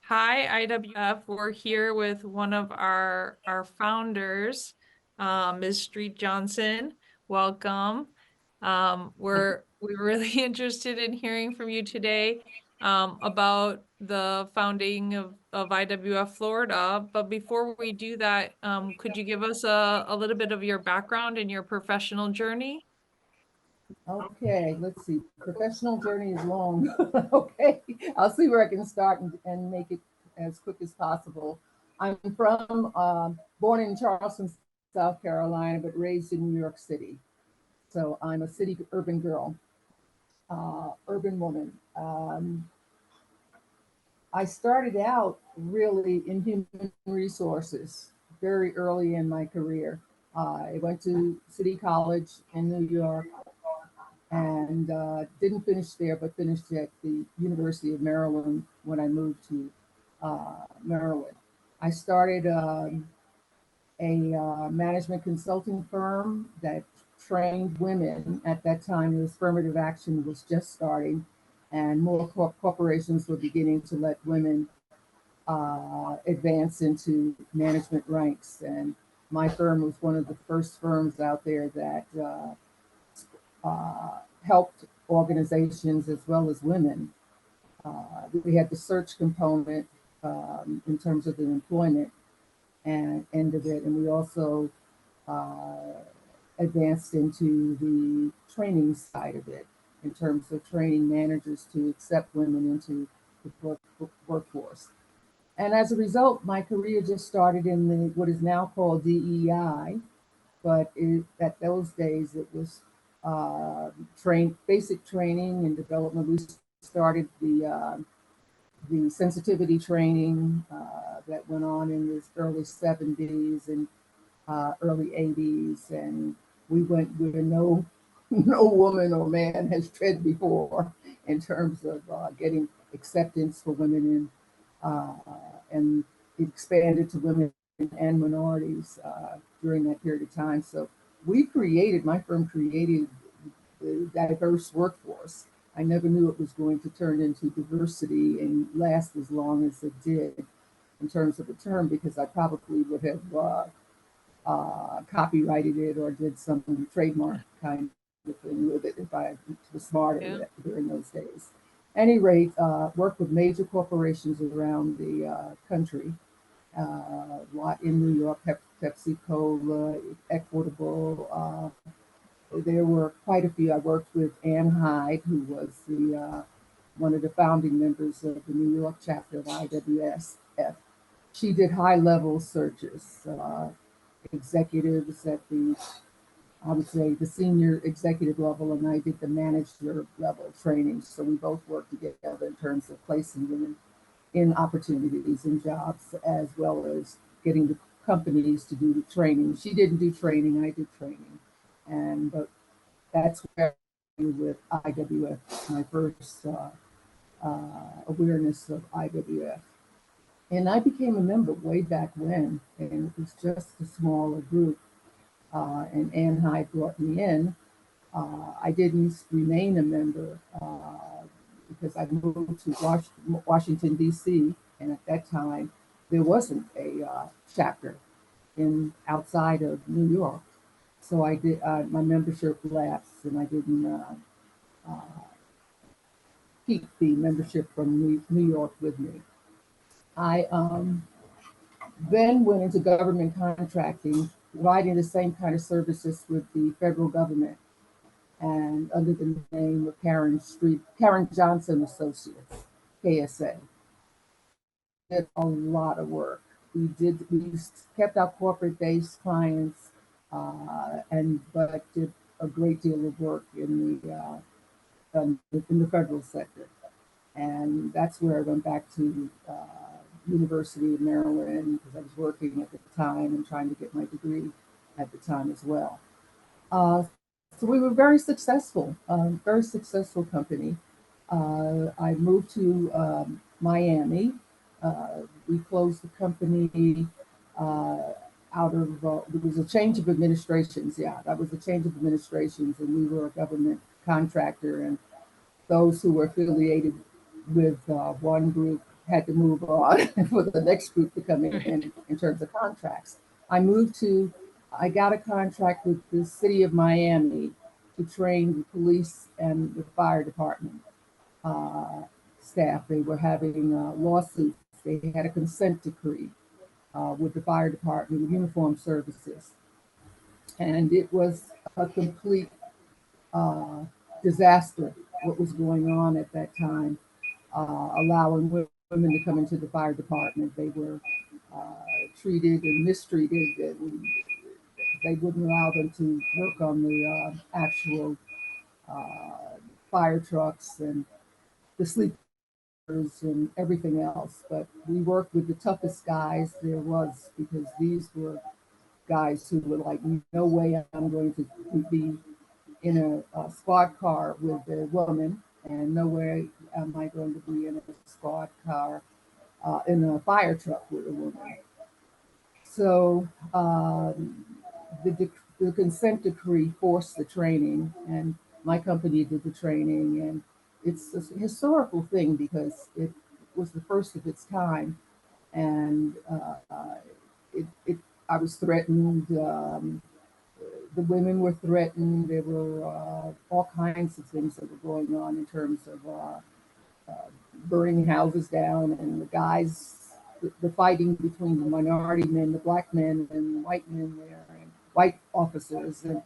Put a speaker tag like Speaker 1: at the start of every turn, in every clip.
Speaker 1: Hi, IWF. We're here with one of our founders, Ms. Street Johnson. Welcome. We're really interested in hearing from you today about the founding of IWF Florida. But before we do that, could you give us a little bit of your background and your professional journey?
Speaker 2: Okay, let's see. Professional journey is long. Okay, I'll see where I can start and make it as quick as possible. I'm from, born in Charleston, South Carolina, but raised in New York City. So I'm a city urban girl, urban woman. I started out really in human resources very early in my career. I went to City College in New York and didn't finish there, but finished at the University of Maryland when I moved to Maryland. I started a management consulting firm that trained women. At that time, the affirmative action was just starting, and more corporations were beginning to let women advance into management ranks. And my firm was one of the first firms out there that helped organizations as well as women. We had the search component in terms of the employment and end of it, and we also advanced into the training side of it in terms of training managers to accept women into the workforce. And as a result, my career just started in the what is now called DEI, but at those days it was basic training and development. We started the sensitivity training that went on in the early 70s and early 80s, and we went where no woman or man has tread before in terms of getting acceptance for women in, and it expanded to women and minorities during that period of time. So my firm created the diverse workforce. I never knew it was going to turn into diversity and last as long as it did in terms of a term, because I probably would have copyrighted it or did some trademark kind of thing with it if I was smarter during those days. Any rate, worked with major corporations around the country, a lot in New York, Pepsi Cola, Equitable. There were quite a few. I worked with Ann Hyde, who was the one of the founding members of the New York chapter of IWF. She did high-level searches, executives at I would say, the senior executive level, and I did the manager level training. So we both worked together in terms of placing women in opportunities and jobs, as well as getting the companies to do the training. She didn't do training, I did training. But that's where I with IWF, my first awareness of IWF. And I became a member way back when, and it was just a smaller group. And Ann Hyde brought me in. I didn't remain a member because I moved to Washington, D.C., and at that time, there wasn't a chapter outside of New York. So I did my membership lapsed, and I didn't keep the membership from New York with me. I then went into government contracting, providing the same kind of services with the federal government, and under the name of Kaaren Johnson Associates, KSA. Did a lot of work. We kept our corporate-based clients, but did a great deal of work in the federal sector, and that's where I went back to University of Maryland, because I was working at the time and trying to get my degree at the time as well. So we were very successful company. I moved to Miami. We closed the company out of, there was a change of administrations. Yeah, that was a change of administrations, and we were a government contractor, and those who were affiliated with one group had to move on for the next group to come in terms of contracts. I got a contract with the city of Miami to train the police and the fire department staff. They were having lawsuits. They had a consent decree with the fire department, with uniform services. And it was a complete disaster what was going on at that time, allowing women to come into the fire department. They were treated and mistreated, and they wouldn't allow them to work on the actual fire trucks and the sleepers and everything else. But we worked with the toughest guys there was, because these were guys who were like, no way I'm going to be in a squad car with a woman, and no way am I going to be in a squad car in a fire truck with a woman. So the consent decree forced the training, and my company did the training, and it's a historical thing because it was the first of its kind, and I was threatened. The women were threatened. There were all kinds of things that were going on in terms of burning houses down, and the guys, the fighting between the minority men, the black men, and white men there, and white officers. And,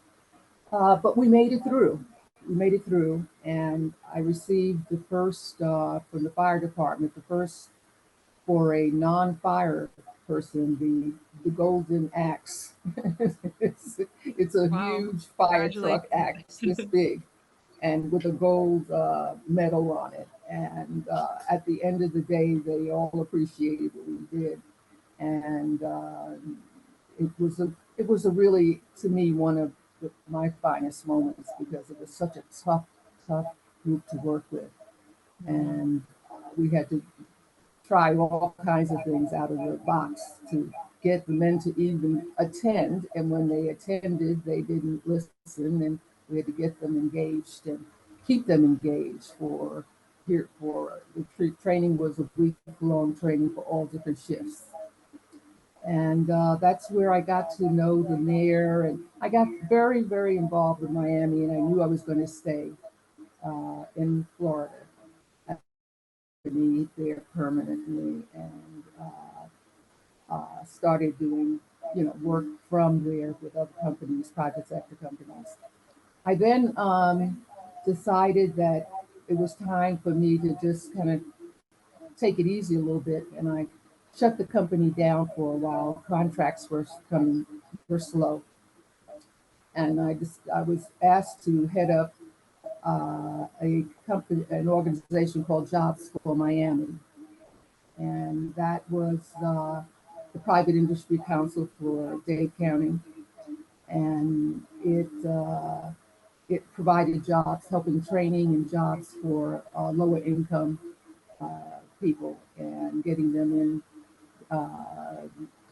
Speaker 2: but we made it through. We made it through, and I received the first from the fire department, the first for a non-fire person, the golden axe. it's a
Speaker 1: Wow.
Speaker 2: huge fire truck axe this big, and with a gold medal on it. And at the end of the day, they all appreciated what we did, and it was a really, to me, one of my finest moments, because it was such a tough group to work with, and we had to try all kinds of things out of the box to get the men to even attend. And when they attended, they didn't listen, and we had to get them engaged and keep them engaged for the training was a week-long training for all different shifts. And that's where I got to know the mayor, and I got very, very involved with Miami, and I knew I was going to stay in Florida. Me there permanently, and started doing work from there with other companies, private sector companies. I then decided that it was time for me to just kind of take it easy a little bit, and I shut the company down for a while. Contracts were slow, and I was asked to head up an organization called Jobs for Miami, and that was the private industry council for Dade County, and it provided jobs, helping training and jobs for lower income people, and getting them in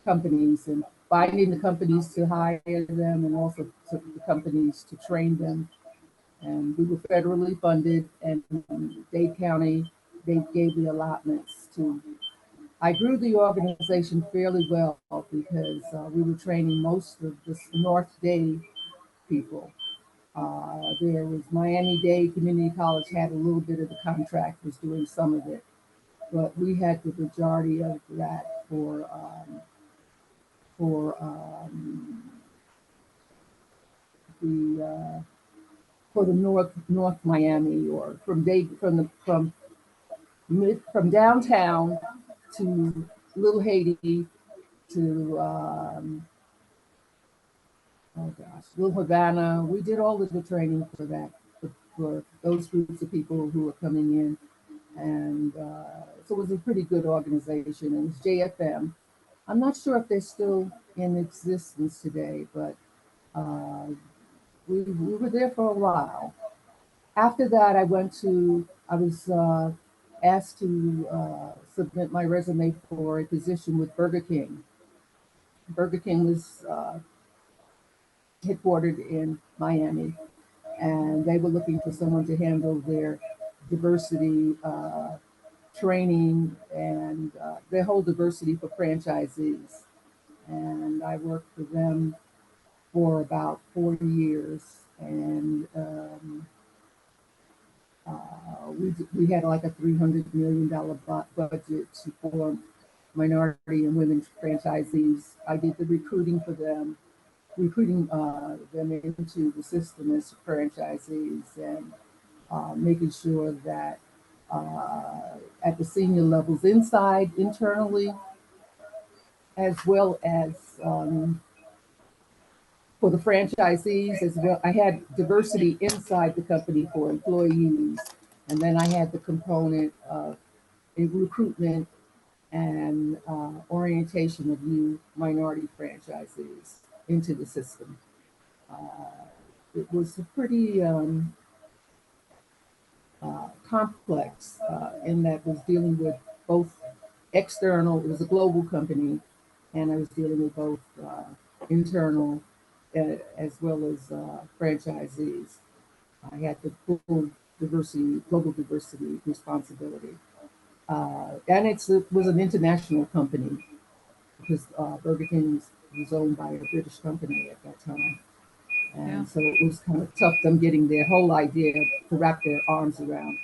Speaker 2: companies, and finding the companies to hire them, and also the companies to train them. And we were federally funded, and Dade County, they gave the allotments to. I grew the organization fairly well because we were training most of the North Dade people. There was Miami-Dade Community College had a little bit of the contract, was doing some of it, but we had the majority of that for the North Miami, or from downtown to Little Haiti to Little Havana. We did all of the training for that, for those groups of people who were coming in, and so it was a pretty good organization. It was JFM. I'm not sure if they're still in existence today, but we were there for a while. After that, I was asked to submit my resume for a position with Burger King. Burger King was headquartered in Miami, and they were looking for someone to handle their diversity training and their whole diversity for franchisees. And I worked for them for about 40 years. And we had like a $300 million budget for minority and women franchisees. I did the recruiting for them, recruiting them into the system as franchisees, and making sure that at the senior levels inside, internally, as well as for the franchisees as well. I had diversity inside the company for employees, and then I had the component of recruitment and orientation of new minority franchisees into the system. It was a pretty complex in that was dealing with both external, it was a global company, and I was dealing with both internal as well as franchisees. I had the full diversity, global diversity responsibility. And it was an international company because Burger King was owned by a British company at that time. And so it was kind of tough them getting their whole idea to wrap their arms around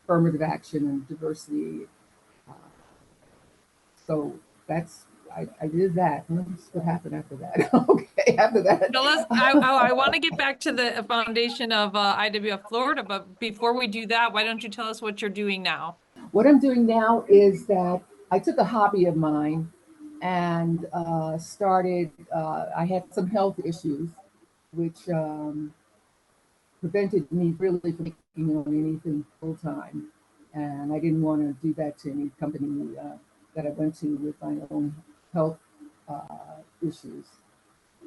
Speaker 2: affirmative action and diversity. So that's, I did that. And what happened after that? Okay, after that.
Speaker 1: Tell us, I want to get back to the foundation of IWF Florida, but before we do that, why don't you tell us what you're doing now?
Speaker 2: What I'm doing now is that I took a hobby of mine and started, I had some health issues, which prevented me really from taking on anything full time. And I didn't want to do that to any company that I went to with my own health issues.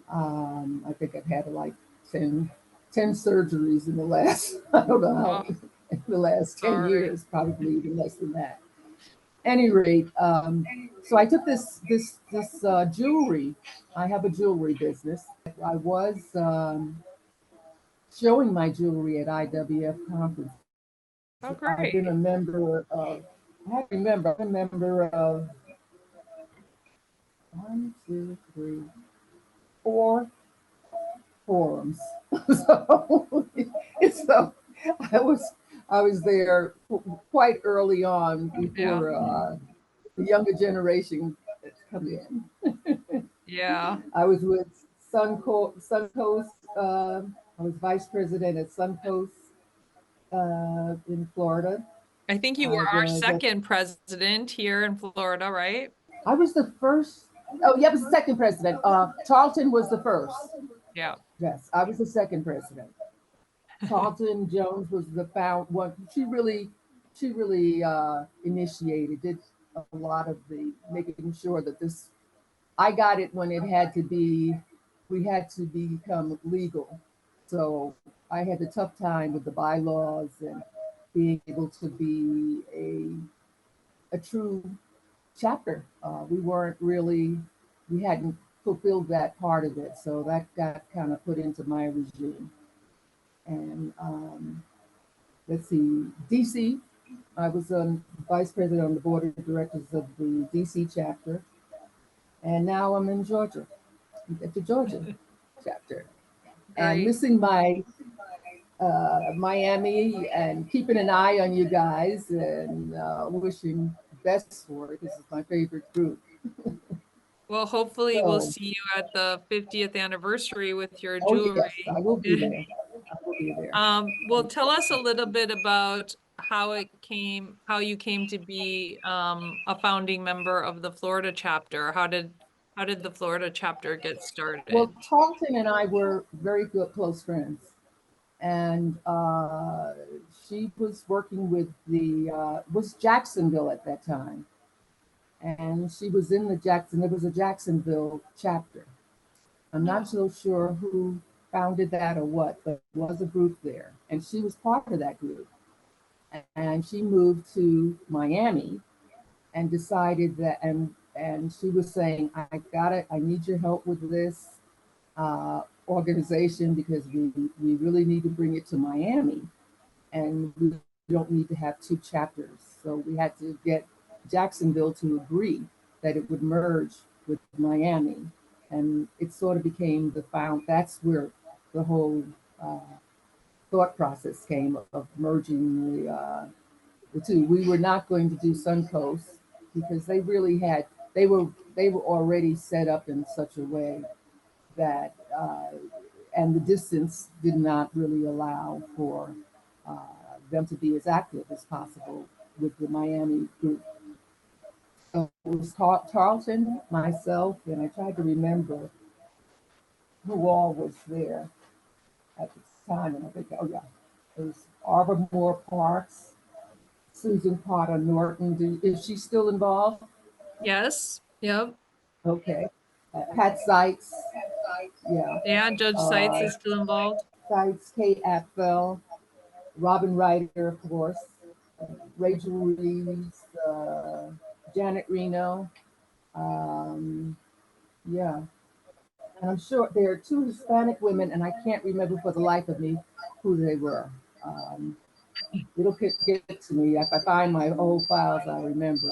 Speaker 2: I think I've had like 10 surgeries in the last, I don't know how, in the last 10 years, probably even less than that. Any rate, so I took this jewelry. I have a jewelry business. I was showing my jewelry at IWF conference.
Speaker 1: Oh, great.
Speaker 2: I've been a member of, I'm a member of 1, 2, 3, 4 forums. So I was there quite early on before the younger generation come in.
Speaker 1: Yeah.
Speaker 2: I was with Suncoast. I was vice president at Suncoast in Florida.
Speaker 1: I think you were our second president here in Florida, right?
Speaker 2: I was the first. Oh, yeah, I was the second president. Charlton was the first.
Speaker 1: Yeah.
Speaker 2: Yes, I was the second president. Carlton Jones was the one. She really initiated, did a lot of the making sure that this. I got it when it had to be. We had to become legal, so I had a tough time with the bylaws and being able to be a true chapter. We weren't really. We hadn't fulfilled that part of it, so that got kind of put into my regime. And let's see, DC, I was vice president on the board of directors of the DC chapter. And now I'm in Georgia, at the Georgia chapter. And missing my Miami and keeping an eye on you guys and wishing best for it. This is my favorite group.
Speaker 1: Well, hopefully we'll see you at the 50th anniversary with your jewelry.
Speaker 2: Yes, I will be there. I will be there.
Speaker 1: Well, tell us a little bit about how you came to be a founding member of the Florida chapter. How did the Florida chapter get started?
Speaker 2: Well, Charlton and I were very good, close friends. And she was working with was Jacksonville at that time. And she was in there was a Jacksonville chapter. I'm not so sure who founded that or what, but there was a group there. And she was part of that group. And she moved to Miami and decided that, and she was saying, I need your help with this organization because we really need to bring it to Miami. And we don't need to have two chapters. So we had to get Jacksonville to agree that it would merge with Miami. And it sort of became that's where the whole uh, thought process came of merging the two. We were not going to do Suncoast because they were already set up in such a way that and the distance did not really allow for uh, them to be as active as possible with the Miami group. So it was Tarleton, myself, and I tried to remember who all was there at the time. And I think, oh yeah, it was Arbor Moore Parks, Susan Potter Norton. Is she still involved?
Speaker 1: Yes. Yep.
Speaker 2: Okay. Pat Sykes, yeah.
Speaker 1: Yeah. Judge Seitz
Speaker 2: Uh,
Speaker 1: is still involved.
Speaker 2: Sykes, Kate Apfel, Robin Ryder, of course, Rachel Reeves, Janet Reno. Um, yeah. And I'm sure there are two Hispanic women, and I can't remember for the life of me who they were. Um, it'll get to me. If I find my old files, I'll remember.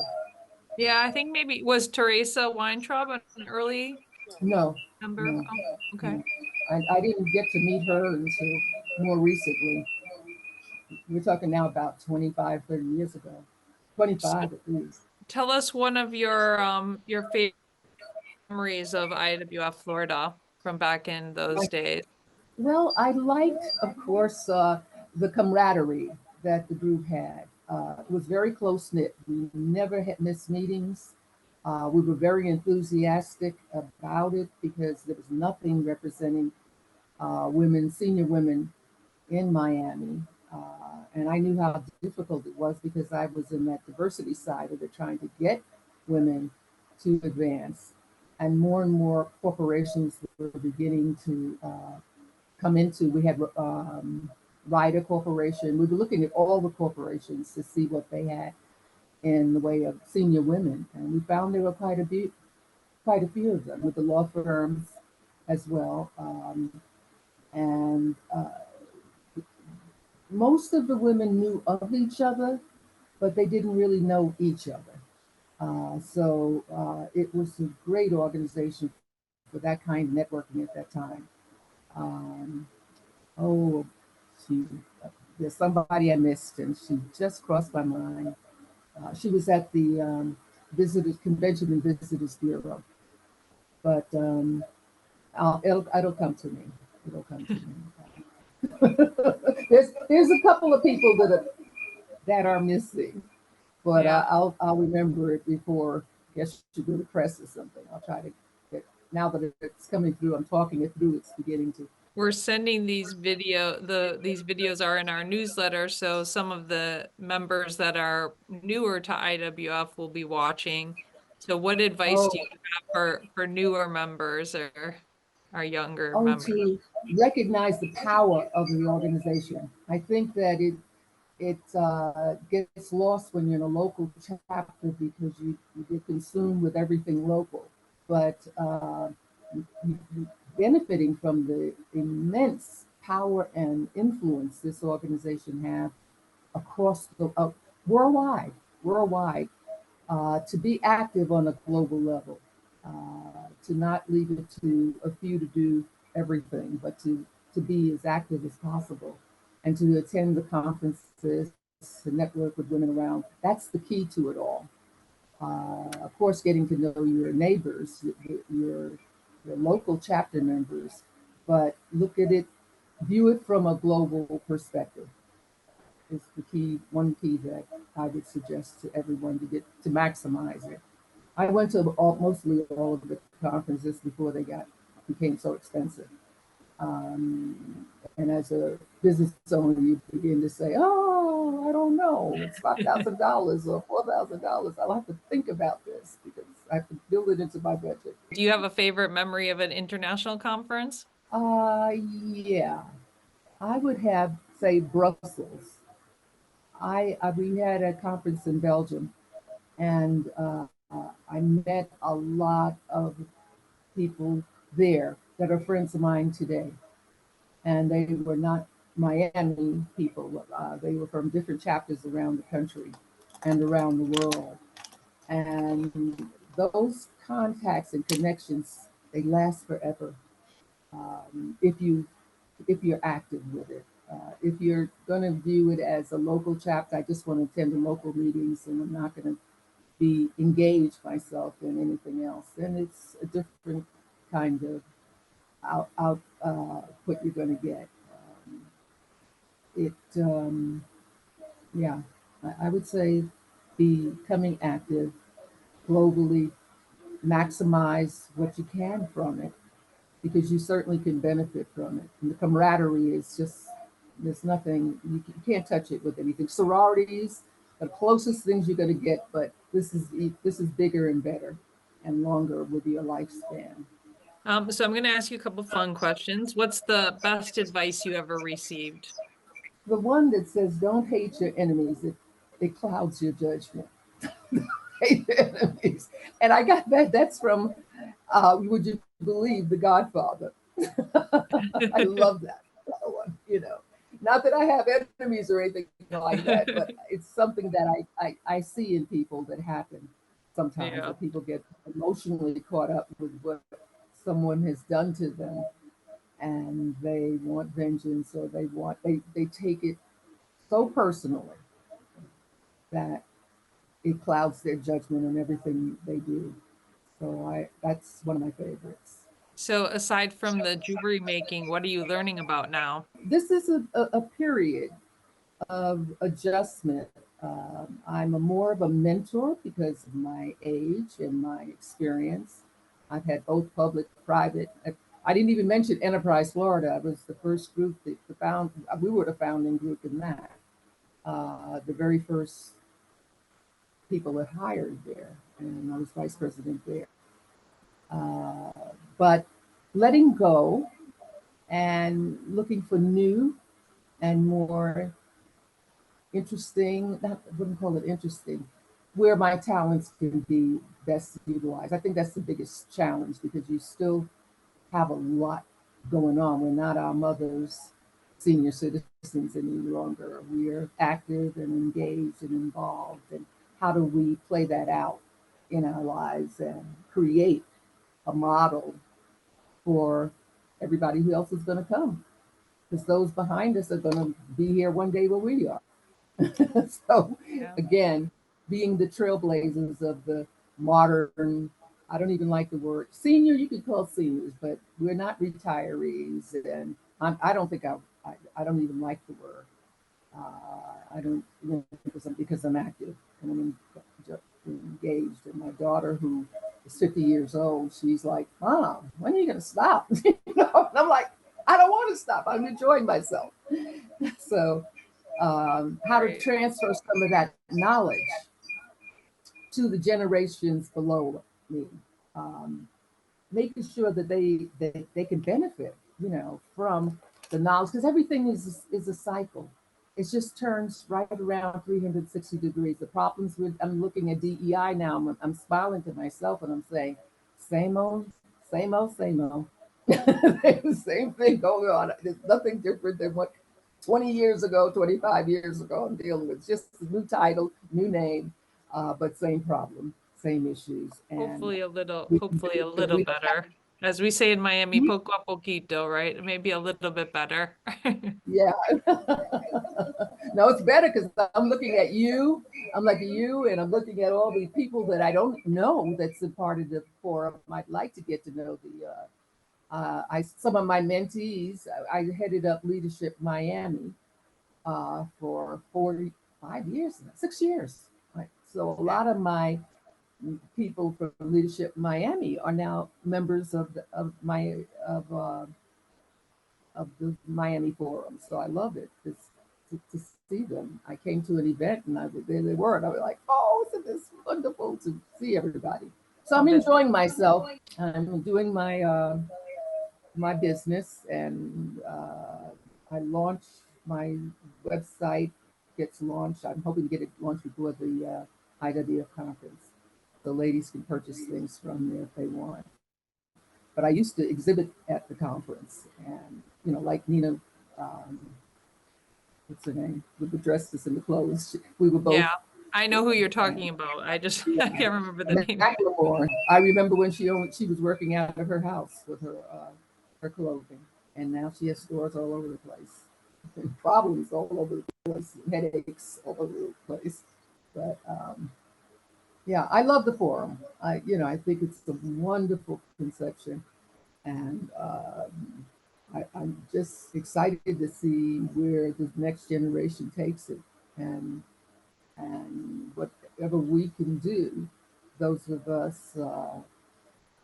Speaker 1: Yeah, I think maybe was Teresa Weintraub an early
Speaker 2: No,
Speaker 1: member?
Speaker 2: no,
Speaker 1: Oh, okay.
Speaker 2: no. I didn't get to meet her until more recently. We're talking now about 25, 30 years ago.
Speaker 1: So
Speaker 2: 25 at least.
Speaker 1: tell us one of your favorite memories of IWF Florida from back in those days.
Speaker 2: Well, I liked, of course, the camaraderie that the group had. It was very close knit. We never had missed meetings. We were very enthusiastic about it because there was nothing representing women, senior women in Miami. And I knew how difficult it was because I was in that diversity side of it, trying to get women to advance. And more corporations were beginning to come into. We had Ryder Corporation. We were looking at all the corporations to see what they had in the way of senior women, and we found there were quite a few of them with the law firms as well. And most of the women knew of each other, but they didn't really know each other. It was a great organization for that kind of networking at that time. Um, oh, she, there's somebody I missed, and she just crossed my mind. She was at the Visitors Convention and Visitors Bureau, but it'll come to me. It'll come to me. There's a couple of people that are missing, but
Speaker 1: Yeah.
Speaker 2: I'll remember it before. I guess you go to press or something. I'll try to get now that it's coming through. I'm talking it through. It's beginning to.
Speaker 1: We're sending these these videos are in our newsletter, so some of the members that are newer to IWF will be watching. So what advice
Speaker 2: Oh,
Speaker 1: do you have for newer members or our younger
Speaker 2: oh,
Speaker 1: members?
Speaker 2: to recognize the power of the organization. I think that it gets lost when you're in a local chapter because you get consumed with everything local. But benefiting from the immense power and influence this organization have across the worldwide, worldwide, to be active on a global level, to not leave it to a few to do everything, but to be as active as possible and to attend the conferences, to network with women around. That's the key to it all. Of course, getting to know your neighbors, your local chapter members, but look at it, view it from a global perspective is the key, one key that I would suggest to everyone to get to maximize it. I went to mostly all of the conferences before they became so expensive. Um, and as a business owner, you begin to say, "Oh, I don't know, it's $5,000 or $4,000. I'll have to think about this because I have to build it into my budget."
Speaker 1: Do you have a favorite memory of an international conference?
Speaker 2: Yeah, I would have say Brussels. We had a conference in Belgium, and I met a lot of people there that are friends of mine today, and they were not Miami people. They were from different chapters around the country and around the world. And those contacts and connections, they last forever, if you're active with it. If you're going to view it as a local chapter, I just want to attend the local meetings and I'm not going to be engaged myself in anything else. Then it's a different kind of output you're going to get. It, yeah, I would say becoming active globally, maximize what you can from it because you certainly can benefit from it. And the camaraderie is just, there's nothing, you can't touch it with anything. Sororities, the closest things you're going to get, but this is bigger and better and longer with your lifespan.
Speaker 1: So I'm going to ask you a couple fun questions. What's the best advice you ever received?
Speaker 2: The one that says, don't hate your enemies, it clouds your judgment. Hate your enemies. And I got that, that's from, would you believe, The Godfather. I love that one, you know. Not that I have enemies or anything like that, but it's something that I see in people that happen sometimes,
Speaker 1: Yeah.
Speaker 2: that people get emotionally caught up with what someone has done to them and they want vengeance or they take it so personally that it clouds their judgment on everything they do. So that's one of my favorites.
Speaker 1: So aside from the jewelry making, what are you learning about now?
Speaker 2: This is a period of adjustment. I'm more of a mentor because of my age and my experience. I've had both public, private. I didn't even mention Enterprise Florida. I was the first group we were the founding group in that. The very first people that hired there, and I was vice president there. But letting go and looking for new and more interesting, I wouldn't call it interesting, where my talents can be best utilized. I think that's the biggest challenge because you still have a lot going on. We're not our mother's senior citizens any longer. We're active and engaged and involved. And how do we play that out in our lives and create a model for everybody who else is going to come? Because those behind us are going to be here one day where we are. So again, being the trailblazers of the modern, I don't even like the word senior, you could call seniors, but we're not retirees. And I don't think I don't even like the word. I don't, you know, because I'm active and I'm engaged. And my daughter, who is 50 years old, she's like, Mom, when are you going to stop? You know? And I'm like, I don't want to stop. I'm enjoying myself. So how to transfer some of that knowledge to the generations below me, making sure that they can benefit, you know, from the knowledge, because everything is a cycle. It just turns right around 360 degrees. The problems with, I'm looking at DEI now, I'm smiling to myself and I'm saying, same old, same old, same old. The same thing going on. There's nothing different than what 20 years ago, 25 years ago I'm dealing with. Just a new title, new name, but same problem, same issues. And
Speaker 1: hopefully a little better. As we say in Miami, poco a poquito, right? Maybe a little bit better.
Speaker 2: Yeah. No, it's better because I'm looking at you. I'm like you, and I'm looking at all the people that I don't know that's a part of the forum. I'd like to get to know some of my mentees. I headed up Leadership Miami for 45 years, 6 years. Right? So a lot of my people from Leadership Miami are now members of the Miami Forum. So I love it to see them. I came to an event and there they were, and I was like, oh, isn't this wonderful to see everybody? So I'm enjoying myself. I'm doing my business, and I launch my website gets launched. I'm hoping to get it launched before the IWF conference, so ladies can purchase things from there if they want. But I used to exhibit at the conference, and you know, like Nina what's her name, with the dresses and the clothes. We were both.
Speaker 1: Yeah, I know who you're talking about. I just I can't remember the name.
Speaker 2: Macklemore. I remember when she was working out of her house with her clothing, and now she has stores all over the place, and problems all over the place, and headaches all over the place. But yeah, I love the forum. I think it's a wonderful conception, and I'm just excited to see where the next generation takes it, and whatever we can do, those of us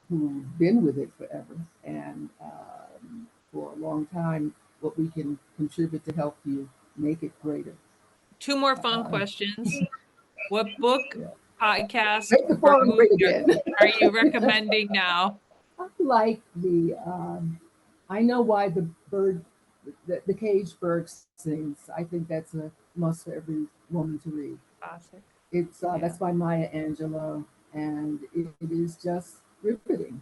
Speaker 2: who've been with it forever and for a long time, what we can contribute to help you make it greater.
Speaker 1: Two more fun questions. What book,
Speaker 2: Yeah.
Speaker 1: podcast,
Speaker 2: Make the
Speaker 1: or
Speaker 2: forum great
Speaker 1: movie
Speaker 2: again.
Speaker 1: are you recommending now?
Speaker 2: I like the, I know why the cage bird sings. I think that's a must for every woman to read.
Speaker 1: Classic.
Speaker 2: It's that's by Maya Angelou, and it is just riveting.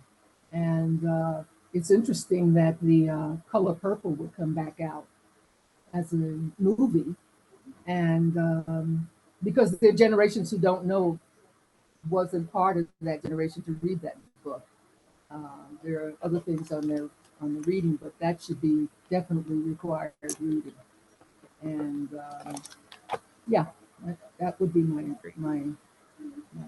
Speaker 2: And it's interesting that the Color Purple would come back out as a movie, and because there are generations who don't know, wasn't part of that generation to read that book. There are other things on there on the reading, but that should be definitely required reading. And yeah, that would be my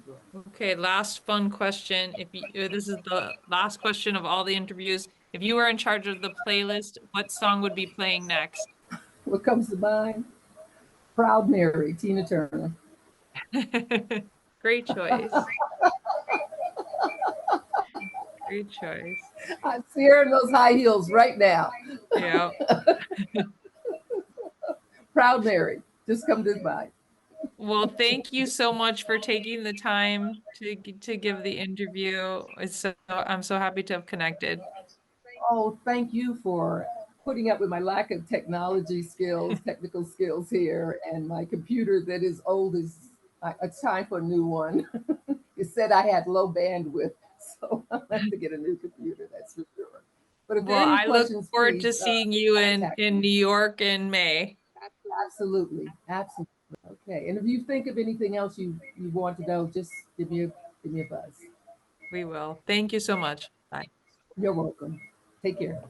Speaker 2: book.
Speaker 1: Okay, last fun question. If you, this is the last question of all the interviews. If you were in charge of the playlist, what song would be playing next?
Speaker 2: What comes to mind? Proud Mary, Tina Turner.
Speaker 1: Great choice. Great choice.
Speaker 2: I see her in those high heels right now.
Speaker 1: Yeah.
Speaker 2: Proud Mary, just come to mind.
Speaker 1: Well, thank you so much for taking the time to give the interview. I'm so happy to have connected.
Speaker 2: Oh, thank you for putting up with my lack of technical skills here, and my computer that is old is it's time for a new one. It said I had low bandwidth, so I'll have to get a new computer, that's for sure. But if there
Speaker 1: Well,
Speaker 2: are any
Speaker 1: I look
Speaker 2: questions,
Speaker 1: forward to
Speaker 2: please
Speaker 1: seeing you
Speaker 2: contact
Speaker 1: in
Speaker 2: me.
Speaker 1: New York in May.
Speaker 2: Absolutely, absolutely. Okay, and if you think of anything else you want to know, just give me a buzz.
Speaker 1: We will. Thank you so much. Bye.
Speaker 2: You're welcome. Take care.